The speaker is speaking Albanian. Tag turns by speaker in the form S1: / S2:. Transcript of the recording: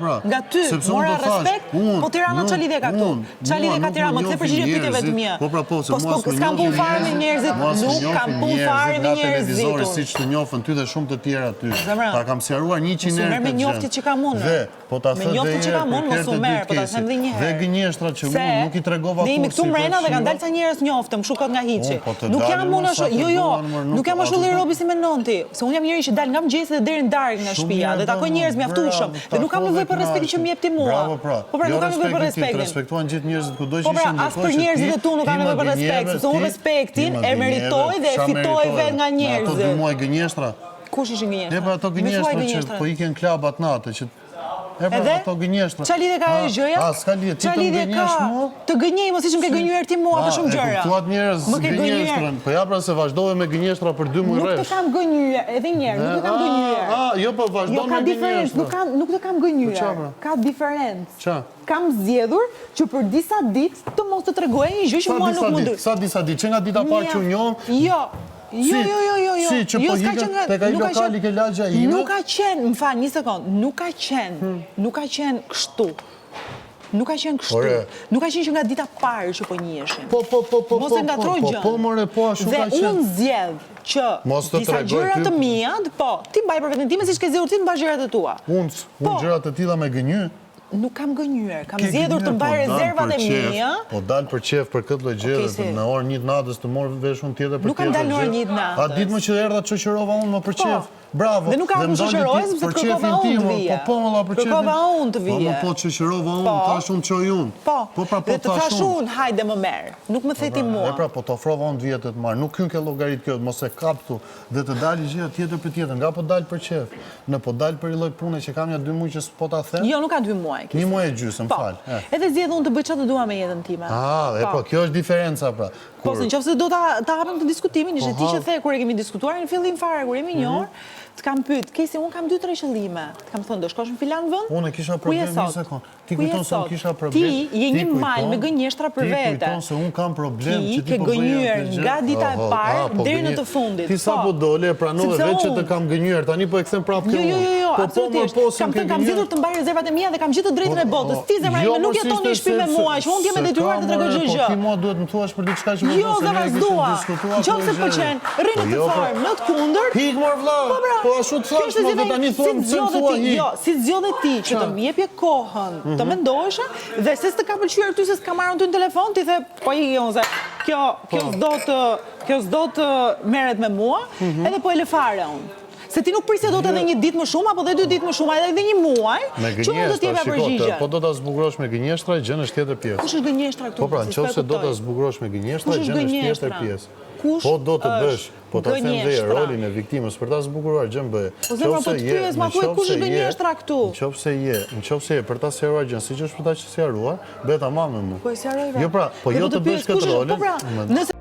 S1: nga ty mora respekt, po Tirana ç'a lidhje ka këtu? Ç'a lidhje ka Tirana? Më kthe përgjigje pyetjeve të mia. Po s'kam punë fare me njerëzit, nuk kam punë fare me njerëzit.
S2: Siç të njohën ty dhe shumë të tjerë aty. Ta kam sqaruar 100 herë.
S1: Me njoftit që kam unë.
S2: Po ta them
S1: me njoftit që kam unë, mos u merr, po ta them edhe një herë.
S2: Dhe gënjeshtrat që unë nuk i tregova
S1: kurrë. Ne jemi këtu mrena dhe kanë dalë ca njerëz njoftëm, kështu kot nga hiçi. Nuk jam unë ashtu, nuk jam ashtu robi si mendon ti. Se unë jam njëri që dal nga mëngjesi dhe deri në darkë nga shtëpia dhe takoj njerëz mjaftueshëm. Dhe nuk kam nevojë për respektin që më jep ti mua. Po pra nuk kam nevojë për respektin.
S2: Respektuan gjithë njerëzit kudo që
S1: ishin. Po pra as për njerëzit e tu nuk kam nevojë për respekt, sepse unë respektin e meritoj dhe e fitoj vetë nga njerëzit.
S2: Ato 2 muaj gënjeshtra.
S1: Kush ishin gënjeshtra?
S2: Ne pra ato gënjeshtra që po ikën klabat natë që ato gënjeshtra.
S1: Ç'a lidhje ka ajo gjëja?
S2: S'ka lidhje, ti të gënjesh mua?
S1: Të gënjej, mos ishim ke gënyer ti mua për shumë gjëra.
S2: Kuptuat njerëz gënjeshtrën. Po ja pra se vazhdove me gënjeshtra për 2 muaj rresh.
S1: Nuk të kam gënyer, edhe një herë, nuk të kam gënyer.
S2: Jo po vazhdon me gënjeshtra.
S1: Nuk të kam gënyer. Ka diferencë.
S2: Ç'a?
S1: Kam zgjedhur që për disa ditë të mos të tregoj një gjë që mua nuk më duhet.
S2: Sa disa ditë? Që nga dita parë që u njoh?
S1: Jo. Jo.
S2: Si që po hikën tek ai lokali ke lagja ime?
S1: Nuk ka qenë, më fal, një sekond, nuk ka qenë kështu. Nuk ka qenë kështu. Nuk ka qenë që nga dita parë që po njiheshin. Mos e ngatroj gjën.
S2: Po more, po ashtu ka qenë.
S1: Dhe unë zgjedh që disa gjëra të mia, po, ti mbaj për veten time siç ke zgjedhur ti të mbash gjërat e tua.
S2: Unë gjërat të tilla me gënyer.
S1: Nuk kam gënyer, kam zgjedhur të mbaj rezervat e mia.
S2: Po dal për qef për këtë lloj gjë në orën 1 të natës të morë vesh unë tjetër për tjetër.
S1: Nuk kam dalë në orën 1 të natës.
S2: A ditë më që erdha të shoqërova unë më për qef. Bravo.
S1: Dhe nuk kam të shoqëroj sepse kërkova unë të vije.
S2: Po valla për qef.
S1: Kërkova unë të vije.
S2: Po shoqërova unë, tash unë çoj unë.
S1: Po.
S2: Pra po
S1: të thash unë, hajde më merr. Nuk më theti mua.
S2: Pra po të ofrova unë të vije të marr. Nuk hyn ke llogarit kjo, mos e kap këtu dhe të dalë gjëra tjetër për tjetër. Nga po dal për qef. Në po dal për një lloj pune që kam ja 2 muaj që s'po ta them.
S1: Jo, nuk ka 2 muaj.
S2: 1 muaj e gjysmë, fal.
S1: Edhe zgjedh unë të bëj çfarë të dua me jetën time.
S2: Po kjo është diferenca pra.
S1: Po nëse do ta hapim të diskutimin, ishte ti që the kur e kemi diskutuar në fillim fare kur jemi një orë, të kam pyet, Kesi, unë kam 2-3 qëllime. Të kam thënë, do shkosh në filan vend?
S2: Unë kisha problem një sekond. Ti kujton se unë kisha problem.
S1: Ti je një mal me gënjeshtra për vete.
S2: Ti kujton se unë kam problem
S1: që ti po bëj. Ti ke gënyer nga dita e parë deri në të fundit.
S2: Ti sapo dole, pranove vetë që të kam gënyer, tani po e kthem prapë këtu.
S1: Jo, absolutisht. Kam zgjedhur të mbaj rezervat e mia dhe kam gjithë të drejtën e botës. Ti zemra ime nuk jeton në shtëpi me mua, që unë jam e detyruar të tregoj çdo gjë.
S2: Ti mua duhet më thuash për diçka që
S1: jo, dhe vazhdua. Nëse pëlqen, rrini të farm, në të kundërt.
S2: Hik mor vëlla. Po ashtu të thash, po tani thuam se thua hi. Jo,
S1: si zgjodhe ti që të më jepje kohën, të mendohesha dhe se s'të ka pëlqyer ty se s'ka marrën ty në telefon, ti the, po i se kjo s'do të merret me mua, edhe po e lë fare unë. Se ti nuk prisje do të edhe 1 ditë më shumë, apo dhe 2 ditë më shumë, edhe 1 muaj, që unë do t'jepja përgjigje.
S2: Po do ta zbukurosh me gënjeshtra, gjën është tjetër pjesë.
S1: Kush është gënjeshtra këtu?
S2: Po pra, nëse do ta zbukurosh me gënjeshtra, gjën është tjetër pjesë. Po do të bësh, po ta them dhe rolin e viktimës për ta zbukuruar gjën bëje.
S1: Po zemra po të pyes, ma thuaj kush është gënjeshtra këtu?
S2: Nëse je për ta sqaruar gjën, siç është për ta sqaruar, bëhet tamam me mua.
S1: Po e sqaroj.
S2: Jo pra, po jo të bësh këtë rolin.